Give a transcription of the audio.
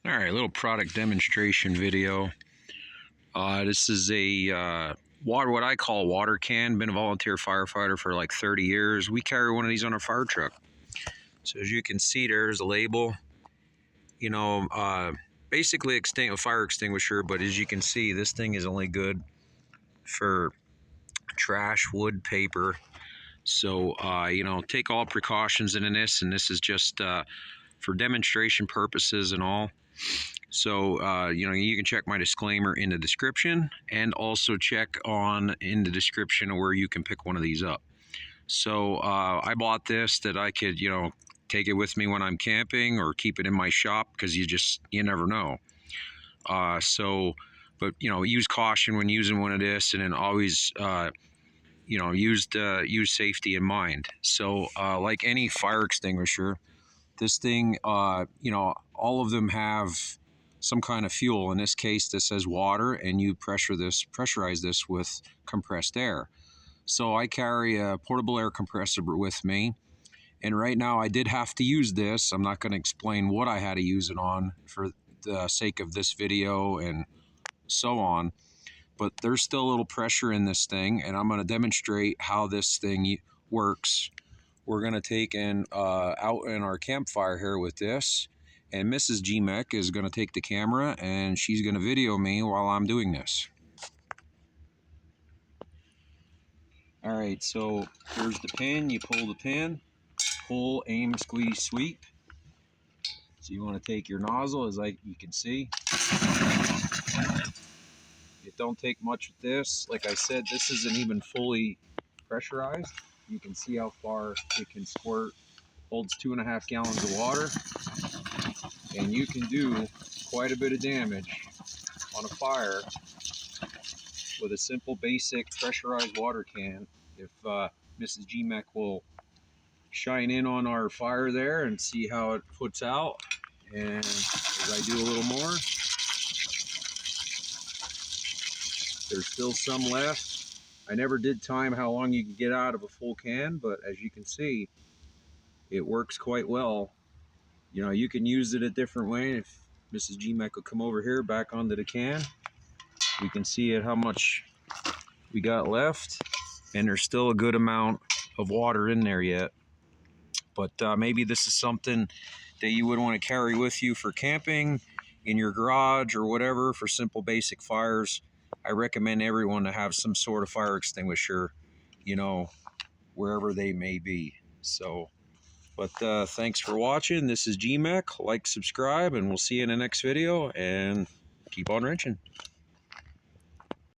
All right, little product demonstration video. This is a what I call water can. Been a volunteer firefighter for like 30 years. We carry one of these on our fire truck. So as you can see, there's a label. You know, basically a fire extinguisher. But as you can see, this thing is only good for trash, wood, paper. So you know, take all precautions in this, and this is just for demonstration purposes and all. So, you know, you can check my disclaimer in the description, and also check on in the description where you can pick one of these up. So, I bought this that I could, you know, take it with me when I'm camping or keep it in my shop because you never know. But, you know, use caution when using one of this, and then always, you know, use safety in mind. So, like any fire extinguisher, this thing, you know, all of them have some kind of fuel. In this case, this says water, and you pressurize this with compressed air. So I carry a portable air compressor with me, and right now I did have to use this. I'm not going to explain what I had to use it on for the sake of this video and so on, but there's still a little pressure in this thing, and I'm going to demonstrate how this thing works. We're going to take out in our campfire here with this, and Mrs. GMEC is going to take the camera and she's going to video me while I'm doing this. All right, so here's the pin. You pull the pin, pull, aim, squeeze, sweep. So you want to take your nozzle, as you can see. It don't take much with this. Like I said, this isn't even fully pressurized. You can see how far it can squirt. Holds 2.5 gallons of water, and you can do quite a bit of damage on a fire with a simple basic pressurized water can. If Mrs. GMEC will shine in on our fire there and see how it puts out, and as I do a little more, there's still some left. I never did time how long you can get out of a full can, but as you can see, it works quite well. You know, you can use it a different way. If Mrs. GMEC will come over here back onto the can, we can see how much we got left, and there's still a good amount of water in there yet. But maybe this is something that you would want to carry with you for camping, in your garage, or whatever, for simple basic fires. I recommend everyone to have some sort of fire extinguisher, you know, wherever they may be. So, but thanks for watching. This is GMEC. Like, subscribe, and we'll see you in the next video, and keep on wrenching.